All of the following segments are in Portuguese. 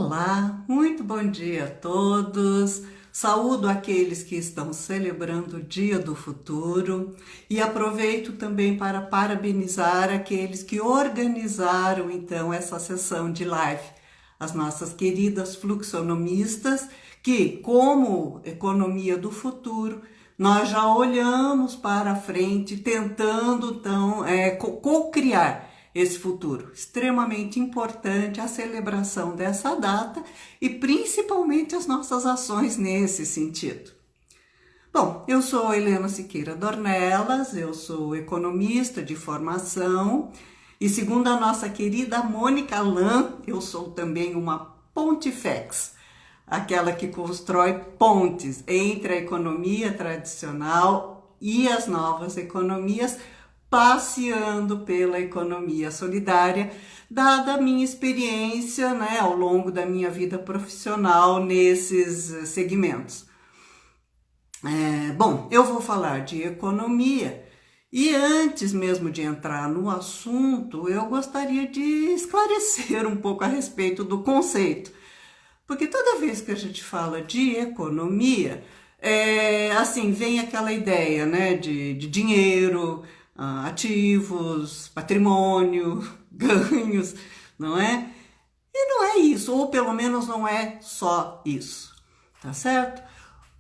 Olá, muito bom dia a todos. Saúdo aqueles que estão celebrando o Dia do Futuro e aproveito também para parabenizar aqueles que organizaram então essa sessão de live, as nossas queridas fluxonomistas, que, como economia do futuro, nós já olhamos para frente tentando então co-criar esse futuro. Extremamente importante a celebração dessa data e principalmente as nossas ações nesse sentido. Bom, eu sou Helena Siqueira Dornelas, eu sou economista de formação e, segundo a nossa querida Mônica Lam, eu sou também uma pontifex, aquela que constrói pontes entre a economia tradicional e as novas economias, passeando pela economia solidária, dada a minha experiência, ao longo da minha vida profissional nesses segmentos. Bom, eu vou falar de economia e antes mesmo de entrar no assunto, eu gostaria de esclarecer um pouco a respeito do conceito, porque toda vez que a gente fala de economia, vem aquela ideia, de dinheiro, ativos, patrimônio, ganhos, não é? E não é isso, ou pelo menos não é só isso, tá certo?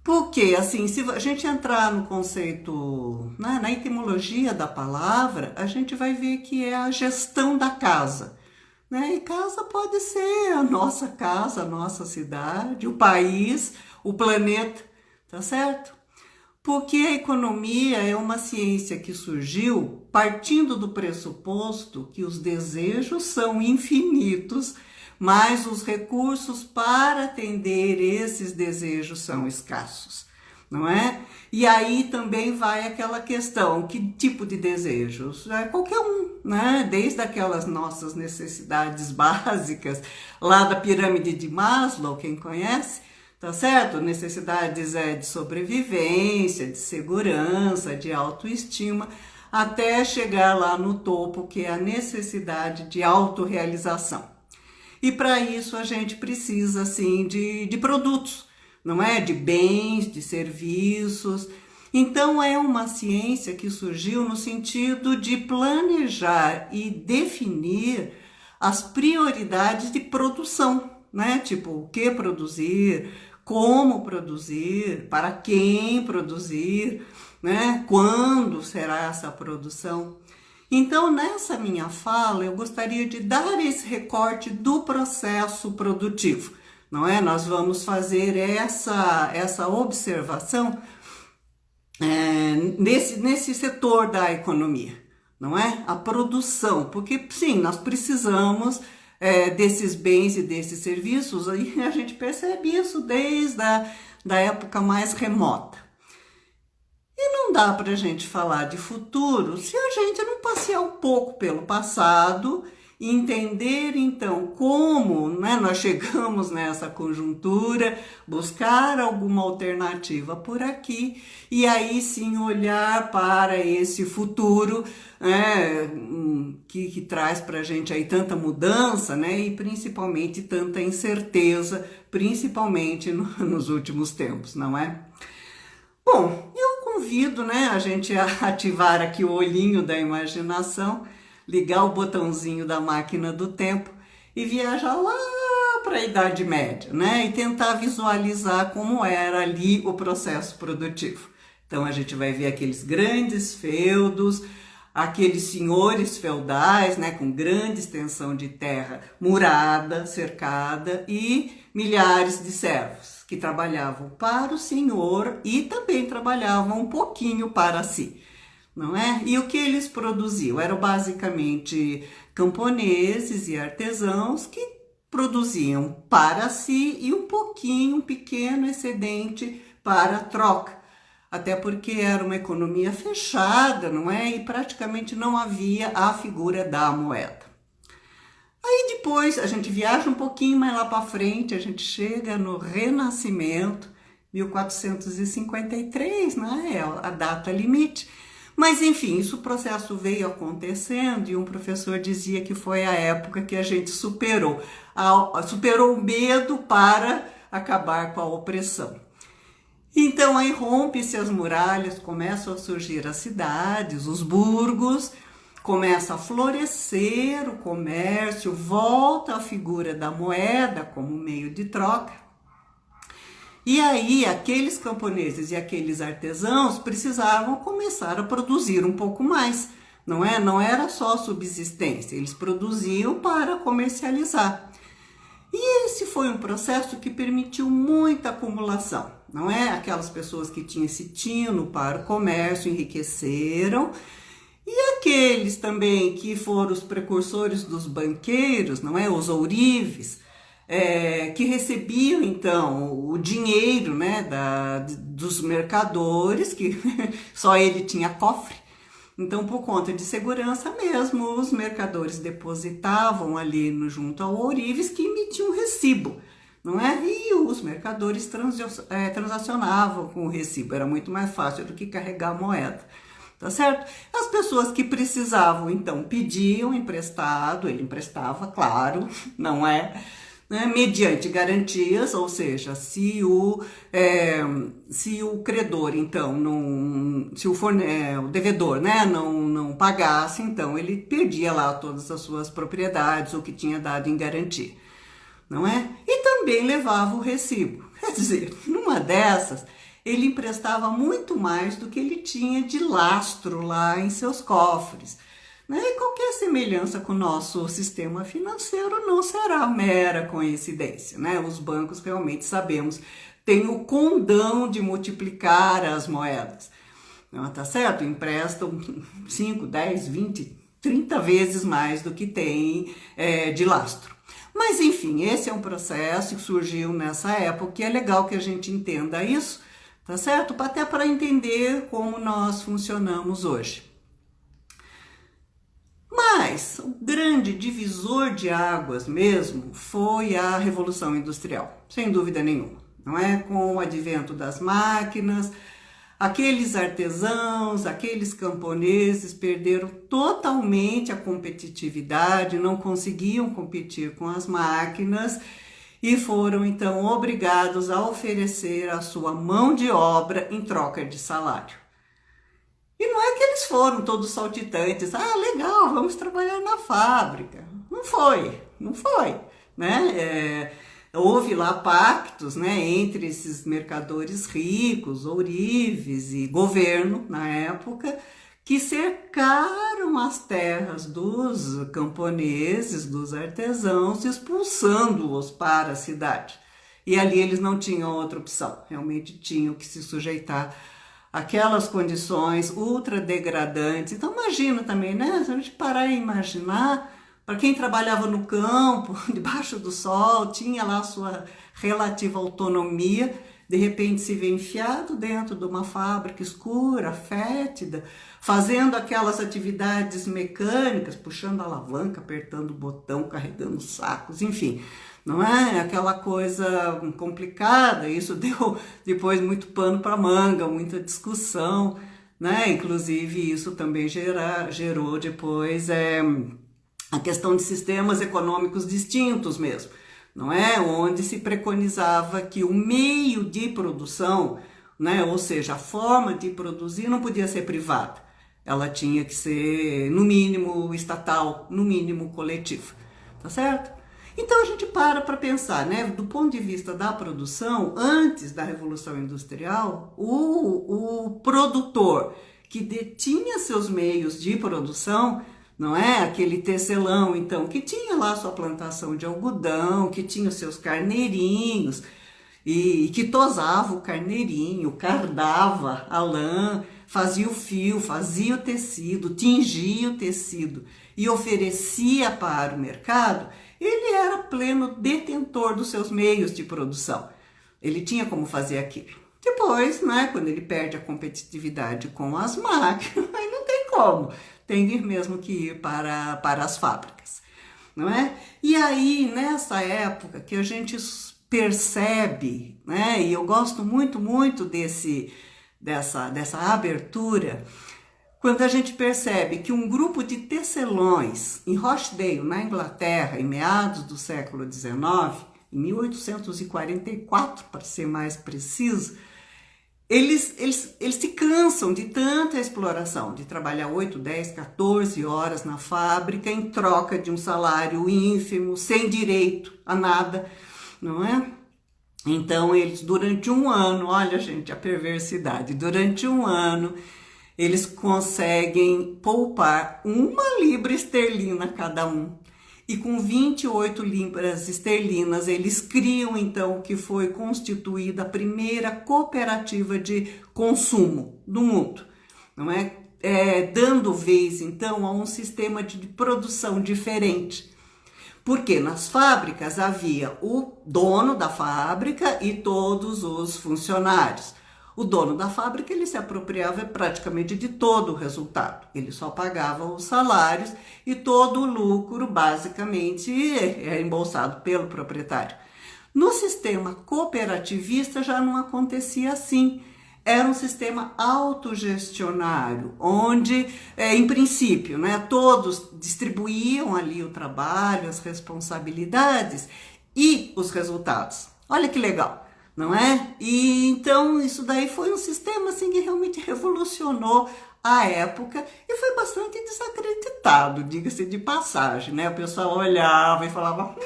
Porque, assim, se a gente entrar no conceito, na etimologia da palavra, a gente vai ver que é a gestão da casa, né? E casa pode ser a nossa casa, a nossa cidade, o país, o planeta, tá certo? Porque a economia é uma ciência que surgiu partindo do pressuposto que os desejos são infinitos, mas os recursos para atender esses desejos são escassos, não é? E aí também vai aquela questão, que tipo de desejos? Qualquer um, né? Desde aquelas nossas necessidades básicas, lá da pirâmide de Maslow, quem conhece? Tá certo? Necessidades de sobrevivência, de segurança, de autoestima, até chegar lá no topo, que é a necessidade de autorrealização. E para isso a gente precisa, assim, de produtos, não é? De bens, de serviços. Então é uma ciência que surgiu no sentido de planejar e definir as prioridades de produção, né? Tipo, o que produzir, como produzir, para quem produzir, né? Quando será essa produção? Então, nessa minha fala, eu gostaria de dar esse recorte do processo produtivo, não é? Nós vamos fazer essa observação nesse setor da economia, não é? A produção, porque sim, nós precisamos desses bens e desses serviços, e a gente percebe isso desde a época mais remota. E não dá para a gente falar de futuro se a gente não passear um pouco pelo passado e entender, então, como nós chegamos nessa conjuntura, buscar alguma alternativa por aqui e aí sim olhar para esse futuro que traz para a gente aí tanta mudança, e principalmente tanta incerteza, principalmente nos últimos tempos, não é? Bom, eu convido a gente a ativar aqui o olhinho da imaginação, ligar o botãozinho da máquina do tempo e viajar lá para a Idade Média, e tentar visualizar como era ali o processo produtivo. Então a gente vai ver aqueles grandes feudos, aqueles senhores feudais, com grande extensão de terra murada, cercada e milhares de servos que trabalhavam para o senhor e também trabalhavam um pouquinho para si, não é? E o que eles produziam? Eram basicamente camponeses e artesãos que produziam para si e um pequeno excedente para troca. Até porque era uma economia fechada, não é? E praticamente não havia a figura da moeda. Aí depois a gente viaja um pouquinho mais lá para frente, a gente chega no Renascimento, 1453, é a data limite. Mas enfim, o processo veio acontecendo e um professor dizia que foi a época que a gente superou o medo para acabar com a opressão. Então aí rompe-se as muralhas, começam a surgir as cidades, os burgos, começa a florescer o comércio, volta a figura da moeda como meio de troca. E aí aqueles camponeses e aqueles artesãos precisavam começar a produzir um pouco mais, não é? Não era só subsistência, eles produziam para comercializar. E esse foi um processo que permitiu muita acumulação, não é? Aquelas pessoas que tinham esse tino para o comércio enriqueceram, e aqueles também que foram os precursores dos banqueiros, não é? Os ourives, que recebiam então o dinheiro, né, dos mercadores, que só ele tinha cofre. Então, por conta de segurança mesmo, os mercadores depositavam ali junto ao ourives, que emitiam um recibo, não é? E os mercadores transacionavam com o recibo, era muito mais fácil do que carregar a moeda, tá certo? As pessoas que precisavam, então, pediam emprestado, ele emprestava, claro, não é? Né, mediante garantias, ou seja, se o credor, então, se o devedor, né, não pagasse, então ele perdia lá todas as suas propriedades, o que tinha dado em garantia, não é? E também levava o recibo. Quer dizer, numa dessas, ele emprestava muito mais do que ele tinha de lastro lá em seus cofres. E qualquer semelhança com o nosso sistema financeiro não será mera coincidência, né? Os bancos realmente sabemos têm o condão de multiplicar as moedas, não, tá certo? Emprestam 5, 10, 20, 30 vezes mais do que tem de lastro. Mas enfim, esse é um processo que surgiu nessa época e é legal que a gente entenda isso, tá certo? Até para entender como nós funcionamos hoje. Mas o grande divisor de águas mesmo foi a Revolução Industrial, sem dúvida nenhuma, não é? Com o advento das máquinas, aqueles artesãos, aqueles camponeses perderam totalmente a competitividade, não conseguiam competir com as máquinas e foram então obrigados a oferecer a sua mão de obra em troca de salário. E não é que eles foram todos saltitantes, legal, vamos trabalhar na fábrica. Não foi, né? Houve lá pactos, né, entre esses mercadores ricos, ourives e governo, na época, que cercaram as terras dos camponeses, dos artesãos, expulsando-os para a cidade. E ali eles não tinham outra opção, realmente tinham que se sujeitar aquelas condições ultra degradantes. Então imagina também, né? Se a gente parar e imaginar, para quem trabalhava no campo, debaixo do sol, tinha lá a sua relativa autonomia, de repente se vê enfiado dentro de uma fábrica escura, fétida, fazendo aquelas atividades mecânicas, puxando a alavanca, apertando o botão, carregando sacos, enfim. Não é aquela coisa complicada, isso deu depois muito pano para manga, muita discussão, né? Inclusive isso também gerou depois a questão de sistemas econômicos distintos mesmo, não é? Onde se preconizava que o meio de produção, né? Ou seja, a forma de produzir não podia ser privada, ela tinha que ser no mínimo estatal, no mínimo coletivo, tá certo? Então a gente para pensar, né? Do ponto de vista da produção, antes da Revolução Industrial, o produtor que detinha seus meios de produção, não é? Aquele tecelão, então, que tinha lá sua plantação de algodão, que tinha os seus carneirinhos, e que tosava o carneirinho, cardava a lã, fazia o fio, fazia o tecido, tingia o tecido e oferecia para o mercado, ele era pleno detentor dos seus meios de produção. Ele tinha como fazer aquilo. Depois, né, quando ele perde a competitividade com as máquinas, aí não tem como. Tem mesmo que ir para as fábricas, não é? E aí, nessa época que a gente percebe, né, e eu gosto muito dessa abertura, quando a gente percebe que um grupo de tecelões em Rochdale, na Inglaterra, em meados do século XIX, em 1844, para ser mais preciso, eles se cansam de tanta exploração, de trabalhar 8, 10, 14 horas na fábrica em troca de um salário ínfimo, sem direito a nada, não é? Então, eles, durante um ano, olha, gente, a perversidade, durante um ano, eles conseguem poupar 1 libra esterlina cada um. E com 28 libras esterlinas, eles criam, então, o que foi constituída a primeira cooperativa de consumo do mundo, não é? Dando vez, então, a um sistema de produção diferente. Porque nas fábricas havia o dono da fábrica e todos os funcionários. O dono da fábrica, ele se apropriava praticamente de todo o resultado. Ele só pagava os salários e todo o lucro, basicamente, é embolsado pelo proprietário. No sistema cooperativista já não acontecia assim. Era um sistema autogestionário, onde, em princípio, né, todos distribuíam ali o trabalho, as responsabilidades e os resultados. Olha que legal! Não é? E então isso daí foi um sistema assim que realmente revolucionou a época e foi bastante desacreditado, diga-se de passagem, né? O pessoal olhava e falava,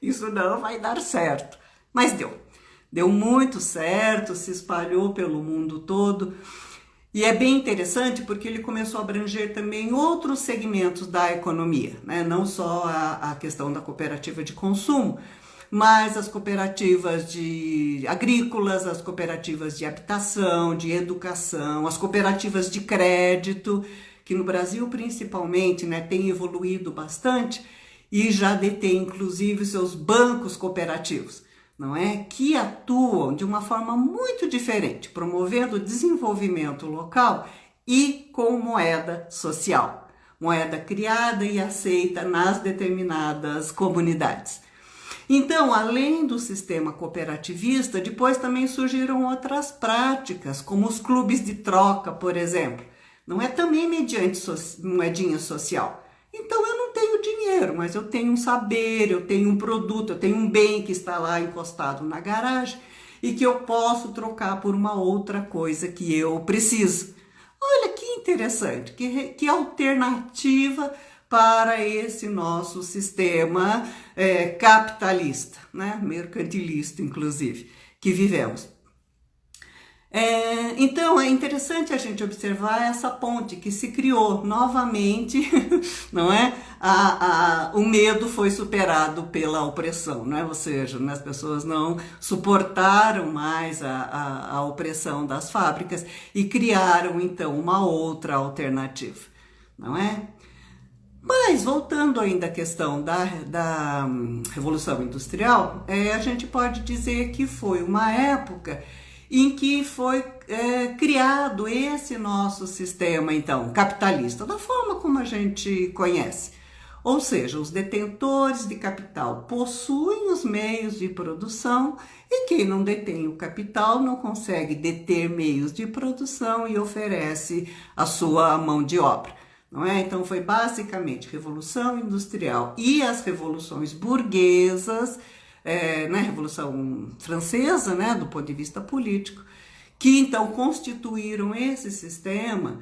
isso não vai dar certo. Mas deu muito certo, se espalhou pelo mundo todo. E é bem interessante porque ele começou a abranger também outros segmentos da economia, né? Não só a questão da cooperativa de consumo, mas as cooperativas agrícolas, as cooperativas de habitação, de educação, as cooperativas de crédito, que no Brasil principalmente, né, tem evoluído bastante e já detém inclusive seus bancos cooperativos, não é? Que atuam de uma forma muito diferente, promovendo o desenvolvimento local e com moeda social, moeda criada e aceita nas determinadas comunidades. Então, além do sistema cooperativista, depois também surgiram outras práticas, como os clubes de troca, por exemplo. Não é também mediante moedinha social. Então, eu não tenho dinheiro, mas eu tenho um saber, eu tenho um produto, eu tenho um bem que está lá encostado na garagem e que eu posso trocar por uma outra coisa que eu preciso. Olha que interessante, que alternativa para esse nosso sistema capitalista, né? Mercantilista, inclusive, que vivemos. Então, é interessante a gente observar essa ponte que se criou novamente, não é? O medo foi superado pela opressão, não é? Ou seja, né, as pessoas não suportaram mais a opressão das fábricas e criaram, então, uma outra alternativa, não é? Mas, voltando ainda à questão da Revolução Industrial, a gente pode dizer que foi uma época em que foi criado esse nosso sistema, então, capitalista, da forma como a gente conhece. Ou seja, os detentores de capital possuem os meios de produção e quem não detém o capital não consegue deter meios de produção e oferece a sua mão de obra. Não é? Então foi basicamente Revolução Industrial e as revoluções burguesas, né, Revolução Francesa, né, do ponto de vista político, que então constituíram esse sistema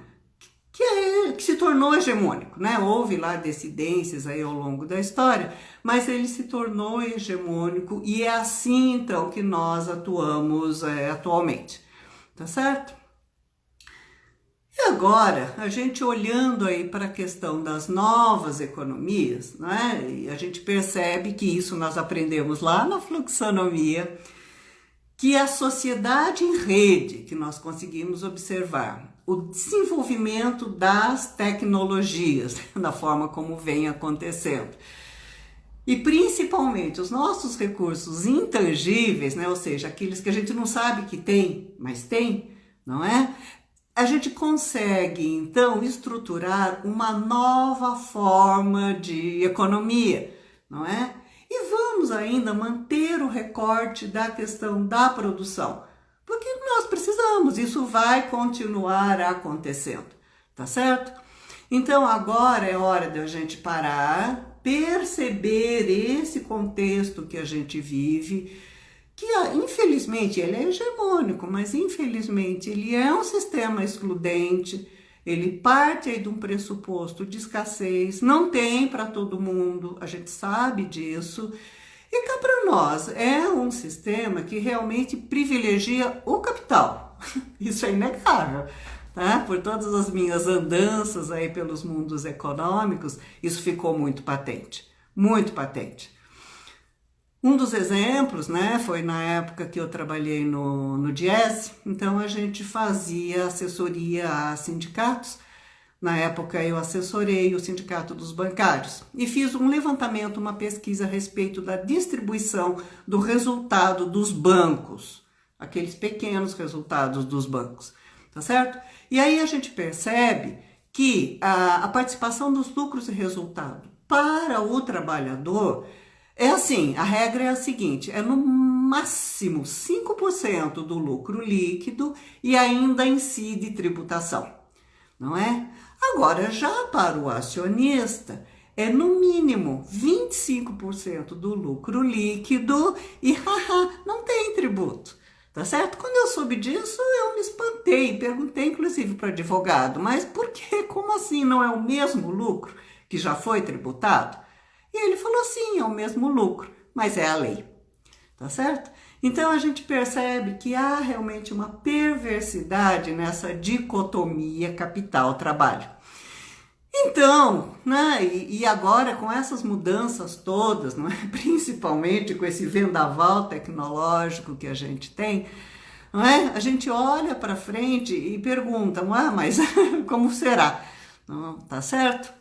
que se tornou hegemônico, né? Houve lá dissidências aí ao longo da história, mas ele se tornou hegemônico e é assim então que nós atuamos atualmente, tá certo? E agora, a gente olhando aí para a questão das novas economias, né? E a gente percebe que isso nós aprendemos lá na fluxonomia, que a sociedade em rede, que nós conseguimos observar, o desenvolvimento das tecnologias, da forma como vem acontecendo, e principalmente os nossos recursos intangíveis, né? Ou seja, aqueles que a gente não sabe que tem, mas tem, não é? A gente consegue, então, estruturar uma nova forma de economia, não é? E vamos ainda manter o recorte da questão da produção, porque nós precisamos, isso vai continuar acontecendo, tá certo? Então agora é hora de a gente parar, perceber esse contexto que a gente vive, que infelizmente ele é hegemônico, mas infelizmente ele é um sistema excludente, ele parte aí de um pressuposto de escassez, não tem para todo mundo, a gente sabe disso, e cá para nós é um sistema que realmente privilegia o capital, isso é inegável. Tá? Por todas as minhas andanças aí pelos mundos econômicos, isso ficou muito patente, muito patente. Um dos exemplos, né, foi na época que eu trabalhei no Diese, então a gente fazia assessoria a sindicatos. Na época eu assessorei o Sindicato dos Bancários e fiz um levantamento, uma pesquisa a respeito da distribuição do resultado dos bancos, aqueles pequenos resultados dos bancos, tá certo? E aí a gente percebe que a participação dos lucros e resultado para o trabalhador é assim, a regra é a seguinte, é no máximo 5% do lucro líquido e ainda incide tributação, não é? Agora, já para o acionista, é no mínimo 25% do lucro líquido e não tem tributo. Tá certo? Quando eu soube disso, eu me espantei, perguntei inclusive para o advogado, mas por que? Como assim? Não é o mesmo lucro que já foi tributado? E ele falou, sim, é o mesmo lucro, mas é a lei, tá certo? Então a gente percebe que há realmente uma perversidade nessa dicotomia capital-trabalho. Então, né, e agora com essas mudanças todas, não é? Principalmente com esse vendaval tecnológico que a gente tem, não é? A gente olha para frente e pergunta, mas como será? Não, tá certo?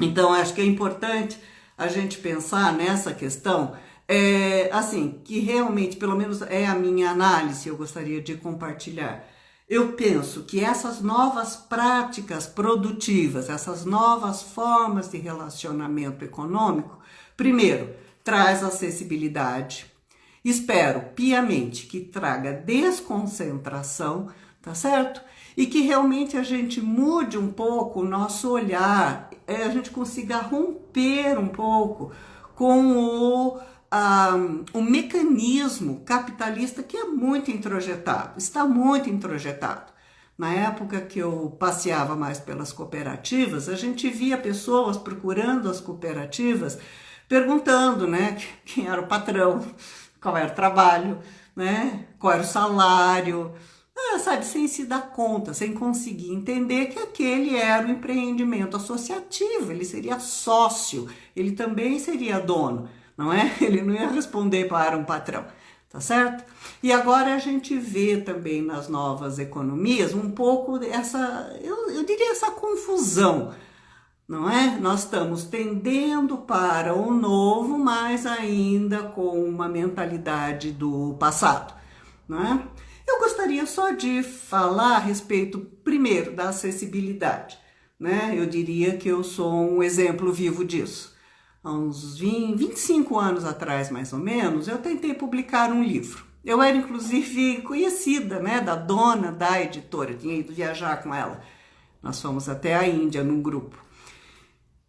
Então, acho que é importante a gente pensar nessa questão, assim, que realmente, pelo menos é a minha análise, eu gostaria de compartilhar. Eu penso que essas novas práticas produtivas, essas novas formas de relacionamento econômico, primeiro, traz acessibilidade. Espero piamente que traga desconcentração, tá certo? E que realmente a gente mude um pouco o nosso olhar, a gente consiga romper um pouco com o mecanismo capitalista que é muito introjetado, está muito introjetado. Na época que eu passeava mais pelas cooperativas, a gente via pessoas procurando as cooperativas, perguntando, né, quem era o patrão, qual era o trabalho, né, qual era o salário, sabe, sem se dar conta, sem conseguir entender que aquele era um empreendimento associativo, ele seria sócio, ele também seria dono, não é? Ele não ia responder para um patrão, tá certo? E agora a gente vê também nas novas economias um pouco essa, eu diria essa confusão, não é? Nós estamos tendendo para o novo, mas ainda com uma mentalidade do passado, não é? Eu gostaria só de falar a respeito, primeiro, da acessibilidade, né? Eu diria que eu sou um exemplo vivo disso. Há uns 25 anos atrás, mais ou menos, eu tentei publicar um livro. Eu era, inclusive, conhecida, né, da dona da editora, tinha ido viajar com ela. Nós fomos até a Índia num grupo.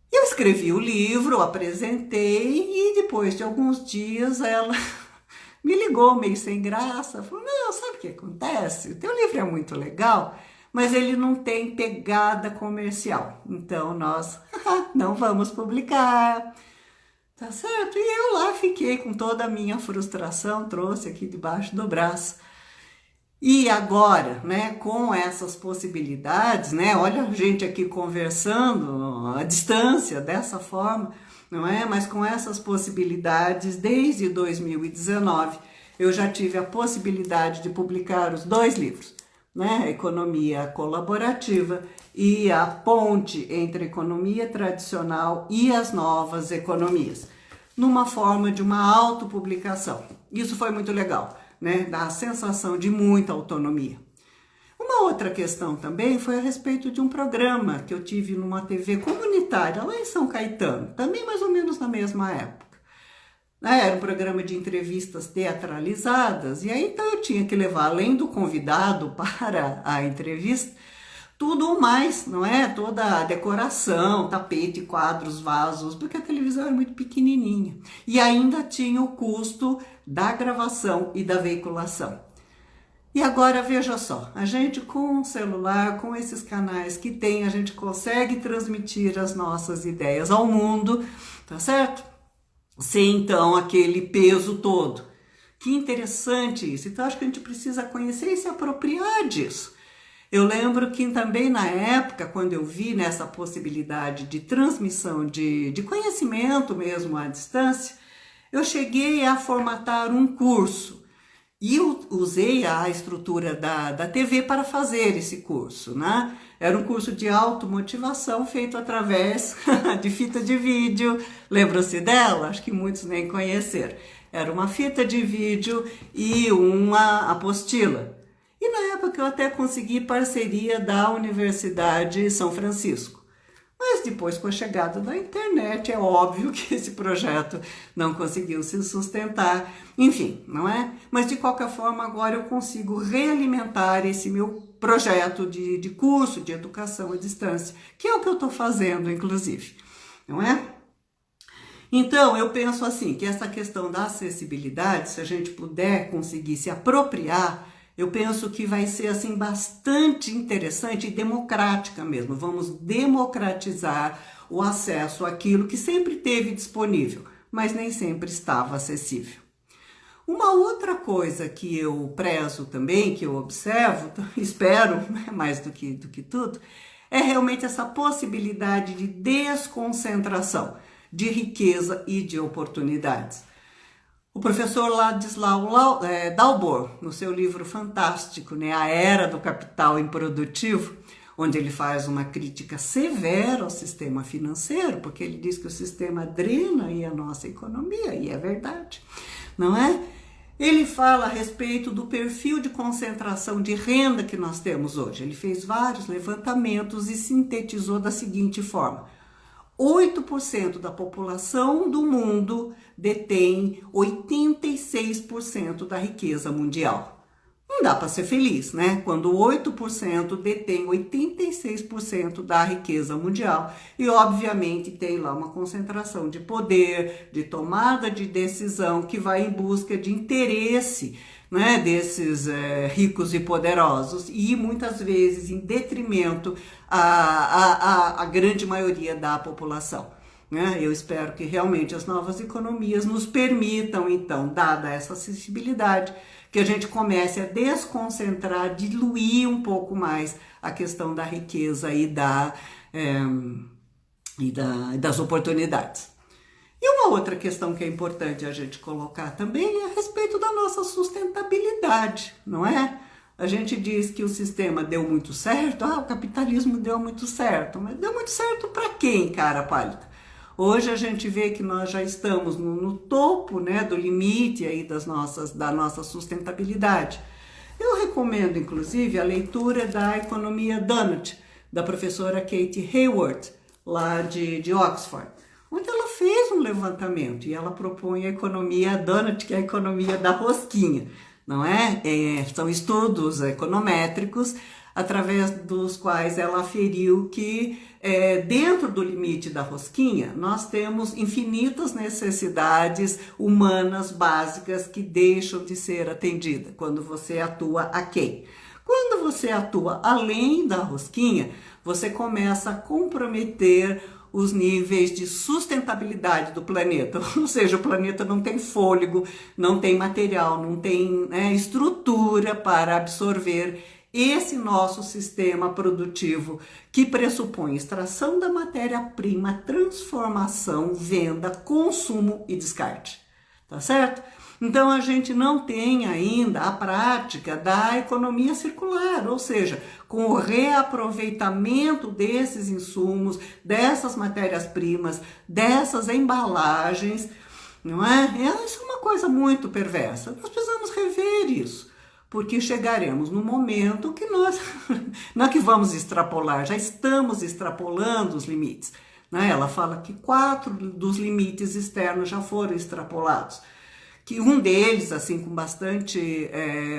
Eu escrevi o livro, apresentei e depois de alguns dias ela me ligou meio sem graça, falou, não, sabe o que acontece? O teu livro é muito legal, mas ele não tem pegada comercial, então nós não vamos publicar, tá certo? E eu lá fiquei com toda a minha frustração, trouxe aqui debaixo do braço. E agora, né, com essas possibilidades, né, olha a gente aqui conversando à distância dessa forma, não é? Mas com essas possibilidades, desde 2019, eu já tive a possibilidade de publicar os 2 livros, né? A Economia Colaborativa e a ponte entre a economia tradicional e as novas economias, numa forma de uma autopublicação. Isso foi muito legal, né? Dá a sensação de muita autonomia. Uma outra questão também foi a respeito de um programa que eu tive numa TV comunitária lá em São Caetano, também mais ou menos na mesma época. Era um programa de entrevistas teatralizadas, e aí então eu tinha que levar, além do convidado para a entrevista, tudo mais, não é? Toda a decoração, tapete, quadros, vasos, porque a televisão era muito pequenininha. E ainda tinha o custo da gravação e da veiculação. E agora veja só, a gente com o celular, com esses canais que tem, a gente consegue transmitir as nossas ideias ao mundo, tá certo? Sem então aquele peso todo. Que interessante isso. Então acho que a gente precisa conhecer e se apropriar disso. Eu lembro que também na época, quando eu vi nessa possibilidade de transmissão de conhecimento mesmo à distância, eu cheguei a formatar um curso. E eu usei a estrutura da TV para fazer esse curso, né? Era um curso de automotivação feito através de fita de vídeo. Lembram-se dela? Acho que muitos nem conheceram. Era uma fita de vídeo e uma apostila. E na época eu até consegui parceria da Universidade São Francisco. Mas depois, com a chegada da internet, é óbvio que esse projeto não conseguiu se sustentar. Enfim, não é? Mas de qualquer forma, agora eu consigo realimentar esse meu projeto de curso de educação à distância, que é o que eu estou fazendo, inclusive. Não é? Então, eu penso assim, que essa questão da acessibilidade, se a gente puder conseguir se apropriar, eu penso que vai ser assim bastante interessante e democrática mesmo. Vamos democratizar o acesso àquilo que sempre teve disponível, mas nem sempre estava acessível. Uma outra coisa que eu prezo também, que eu observo, espero mais do que tudo, é realmente essa possibilidade de desconcentração de riqueza e de oportunidades. O professor Ladislau Dalbor, no seu livro fantástico, né, A Era do Capital Improdutivo, onde ele faz uma crítica severa ao sistema financeiro, porque ele diz que o sistema drena aí a nossa economia, e é verdade, não é? Ele fala a respeito do perfil de concentração de renda que nós temos hoje. Ele fez vários levantamentos e sintetizou da seguinte forma: 8% da população do mundo detém 86% da riqueza mundial. Não dá para ser feliz, né? Quando 8% detém 86% da riqueza mundial e, obviamente, tem lá uma concentração de poder, de tomada de decisão que vai em busca de interesse, né, desses ricos e poderosos e muitas vezes em detrimento à grande maioria da população. Né? Eu espero que realmente as novas economias nos permitam, então, dada essa acessibilidade, que a gente comece a desconcentrar, diluir um pouco mais a questão da riqueza e das oportunidades. E uma outra questão que é importante a gente colocar também é a respeito da nossa sustentabilidade, não é? A gente diz que o sistema deu muito certo, o capitalismo deu muito certo, mas deu muito certo para quem, cara pálida? Hoje a gente vê que nós já estamos no topo, né, do limite aí da nossa sustentabilidade. Eu recomendo, inclusive, a leitura da Economia Donut, da professora Kate Hayward, lá de Oxford, onde ela fez um levantamento e ela propõe a economia donut, que é a economia da rosquinha, não é? São estudos econométricos através dos quais ela aferiu que dentro do limite da rosquinha nós temos infinitas necessidades humanas básicas que deixam de ser atendidas quando você atua aquém. Quando você atua além da rosquinha, você começa a comprometer os níveis de sustentabilidade do planeta, ou seja, o planeta não tem fôlego, não tem material, não tem estrutura para absorver esse nosso sistema produtivo que pressupõe extração da matéria-prima, transformação, venda, consumo e descarte, tá certo? Então a gente não tem ainda a prática da economia circular, ou seja, com o reaproveitamento desses insumos, dessas matérias-primas, dessas embalagens, não é? Isso é uma coisa muito perversa. Nós precisamos rever isso, porque chegaremos no momento que nós, não é que vamos extrapolar, já estamos extrapolando os limites, né? Ela fala que 4 dos limites externos já foram extrapolados. Que um deles, assim, com bastante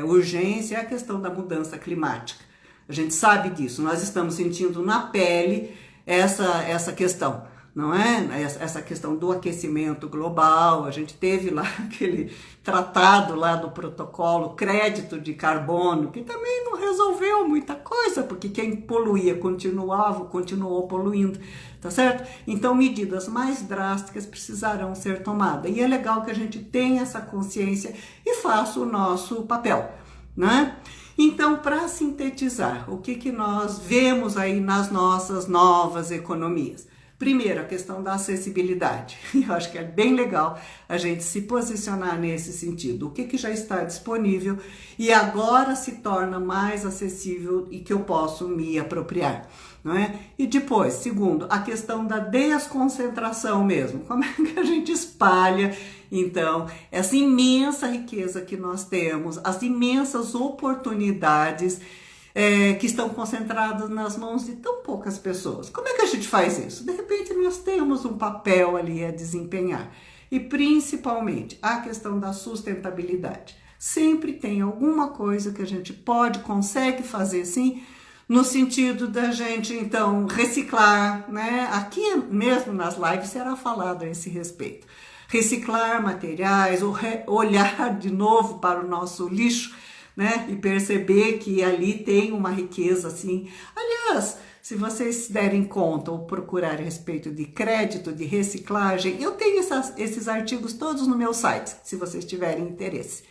urgência, é a questão da mudança climática. A gente sabe disso, nós estamos sentindo na pele essa questão, não é? Essa questão do aquecimento global. A gente teve lá aquele tratado lá do protocolo crédito de carbono, que também não resolveu muita coisa, porque quem poluía continuou poluindo, tá certo? Então medidas mais drásticas precisarão ser tomadas, e é legal que a gente tenha essa consciência e faça o nosso papel, né? Então, para sintetizar, o que nós vemos aí nas nossas novas economias? Primeiro, a questão da acessibilidade. Eu acho que é bem legal a gente se posicionar nesse sentido. O que já está disponível e agora se torna mais acessível e que eu posso me apropriar, não é? E depois, segundo, a questão da desconcentração mesmo. Como é que a gente espalha, então, essa imensa riqueza que nós temos, as imensas oportunidades que estão concentradas nas mãos de tão poucas pessoas. Como é que a gente faz isso? De repente nós temos um papel ali a desempenhar. E principalmente a questão da sustentabilidade. Sempre tem alguma coisa que a gente consegue fazer sim, no sentido da gente então reciclar, né? Aqui mesmo nas lives será falado a esse respeito. Reciclar materiais, ou olhar de novo para o nosso lixo, né? E perceber que ali tem uma riqueza assim. Aliás, se vocês se derem conta ou procurarem a respeito de crédito, de reciclagem, eu tenho esses artigos todos no meu site, se vocês tiverem interesse.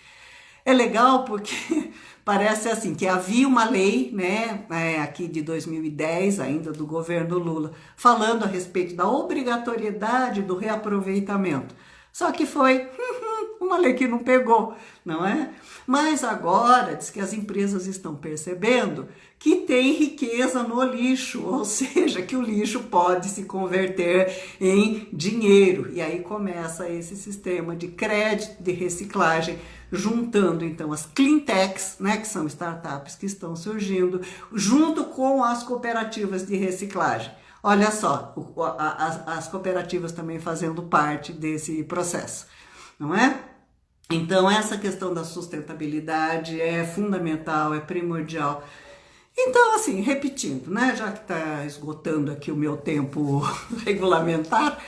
É legal porque parece assim que havia uma lei, né, aqui de 2010, ainda do governo Lula, falando a respeito da obrigatoriedade do reaproveitamento. Só que foi uma lei que não pegou, não é? Mas agora diz que as empresas estão percebendo que tem riqueza no lixo, ou seja, que o lixo pode se converter em dinheiro. E aí começa esse sistema de crédito, de reciclagem, juntando então as cleantechs, né, que são startups que estão surgindo, junto com as cooperativas de reciclagem. Olha só, as cooperativas também fazendo parte desse processo, não é? Então, essa questão da sustentabilidade é fundamental, é primordial. Então, assim, repetindo, né, já que está esgotando aqui o meu tempo regulamentar,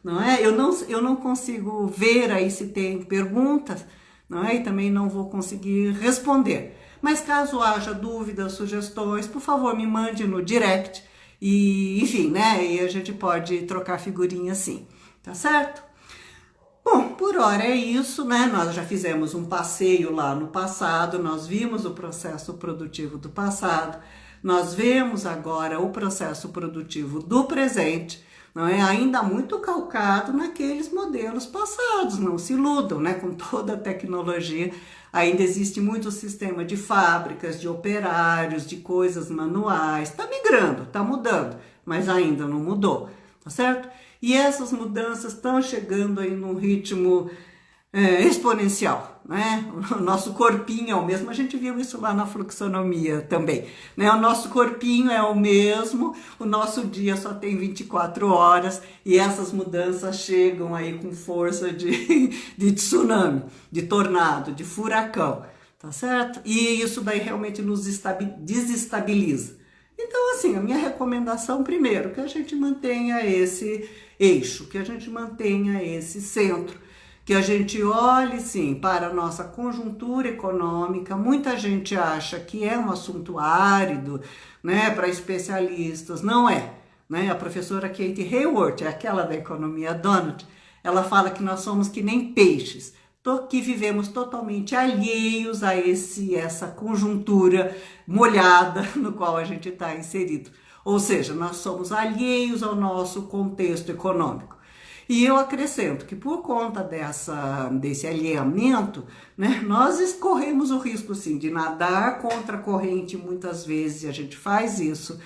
não é? Eu não consigo ver aí se tem perguntas, não é? E também não vou conseguir responder. Mas caso haja dúvidas, sugestões, por favor, me mande no direct e, enfim, né, e a gente pode trocar figurinha assim, tá certo? Bom, por hora é isso, né? Nós já fizemos um passeio lá no passado, nós vimos o processo produtivo do passado, nós vemos agora o processo produtivo do presente, não é? Ainda muito calcado naqueles modelos passados, não se iludam, né? Com toda a tecnologia, ainda existe muito sistema de fábricas, de operários, de coisas manuais, tá migrando, tá mudando, mas ainda não mudou, tá certo? E essas mudanças estão chegando aí num ritmo exponencial, né? O nosso corpinho é o mesmo, a gente viu isso lá na fluxonomia também, né? O nosso corpinho é o mesmo, o nosso dia só tem 24 horas e essas mudanças chegam aí com força de tsunami, de tornado, de furacão, tá certo? E isso daí realmente nos desestabiliza. Então, assim, a minha recomendação, primeiro, que a gente mantenha esse eixo, que a gente mantenha esse centro, que a gente olhe, sim, para a nossa conjuntura econômica. Muita gente acha que é um assunto árido, né, para especialistas. Não é, né? A professora Kate Haworth, é aquela da economia Donut, ela fala que nós somos que nem peixes, que vivemos totalmente alheios a essa conjuntura molhada no qual a gente está inserido. Ou seja, nós somos alheios ao nosso contexto econômico. E eu acrescento que por conta desse alheamento, né, nós corremos o risco sim de nadar contra a corrente muitas vezes, e a gente faz isso,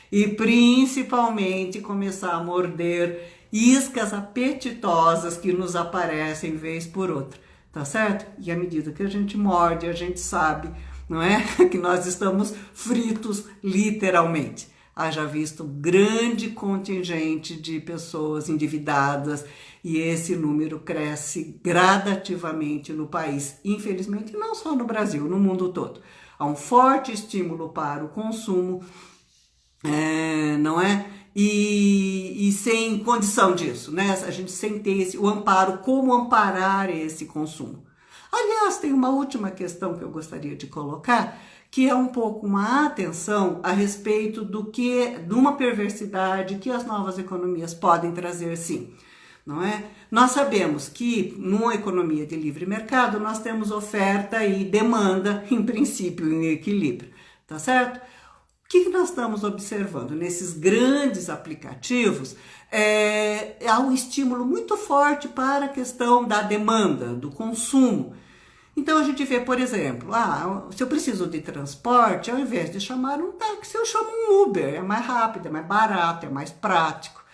e principalmente começar a morder iscas apetitosas que nos aparecem vez por outra. Tá certo? E à medida que a gente morde, a gente sabe, não é? Que nós estamos fritos literalmente. Haja visto um grande contingente de pessoas endividadas e esse número cresce gradativamente no país. Infelizmente, não só no Brasil, no mundo todo. Há um forte estímulo para o consumo, não é? E sem condição disso, né? A gente sem ter o amparo, como amparar esse consumo. Aliás, tem uma última questão que eu gostaria de colocar, que é um pouco uma atenção a respeito de uma perversidade que as novas economias podem trazer, sim. Não é? Nós sabemos que numa economia de livre mercado nós temos oferta e demanda, em princípio, em equilíbrio, tá certo? O que nós estamos observando nesses grandes aplicativos? Há um estímulo muito forte para a questão da demanda, do consumo. Então a gente vê, por exemplo, se eu preciso de transporte, ao invés de chamar um táxi, eu chamo um Uber, é mais rápido, é mais barato, é mais prático.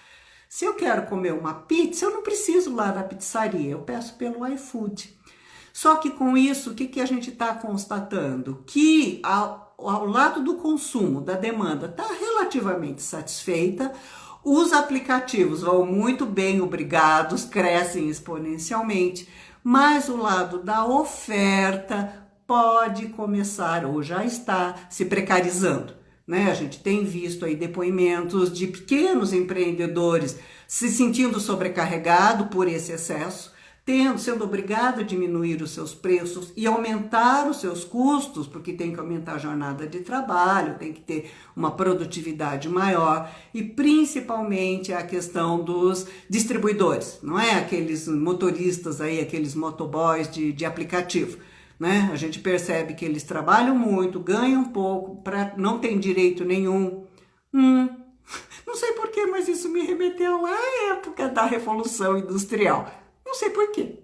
Se eu quero comer uma pizza, eu não preciso lá da pizzaria, eu peço pelo iFood. Só que com isso, o que a gente está constatando? Que ao lado do consumo, da demanda, está relativamente satisfeita, os aplicativos vão muito bem, obrigados, crescem exponencialmente, mas o lado da oferta pode começar, ou já está, se precarizando. Né? A gente tem visto aí depoimentos de pequenos empreendedores se sentindo sobrecarregado por esse excesso, sendo obrigado a diminuir os seus preços e aumentar os seus custos, porque tem que aumentar a jornada de trabalho, tem que ter uma produtividade maior, e principalmente a questão dos distribuidores, não é? Aqueles motoristas aí, aqueles motoboys de aplicativo. Né? A gente percebe que eles trabalham muito, ganham pouco, não tem direito nenhum. Não sei porquê, mas isso me remeteu à época da Revolução Industrial. Não sei porquê.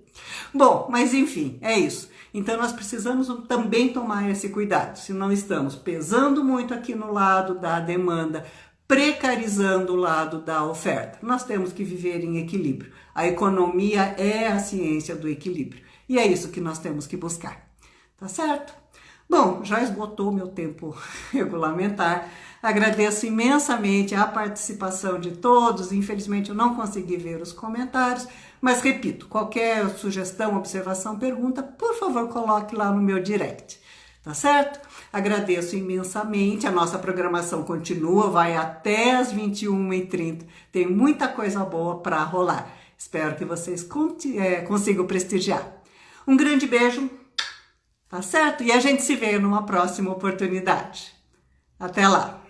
Bom, mas enfim, é isso. Então nós precisamos também tomar esse cuidado. Se não estamos pesando muito aqui no lado da demanda, precarizando o lado da oferta. Nós temos que viver em equilíbrio. A economia é a ciência do equilíbrio. E é isso que nós temos que buscar. Tá certo? Bom, já esgotou meu tempo regulamentar. Agradeço imensamente a participação de todos. Infelizmente eu não consegui ver os comentários, mas repito, qualquer sugestão, observação, pergunta, por favor, coloque lá no meu direct. Tá certo? Agradeço imensamente. A nossa programação continua, vai até as 21h30. Tem muita coisa boa para rolar. Espero que vocês consigam prestigiar. Um grande beijo. Tá certo? E a gente se vê numa próxima oportunidade. Até lá!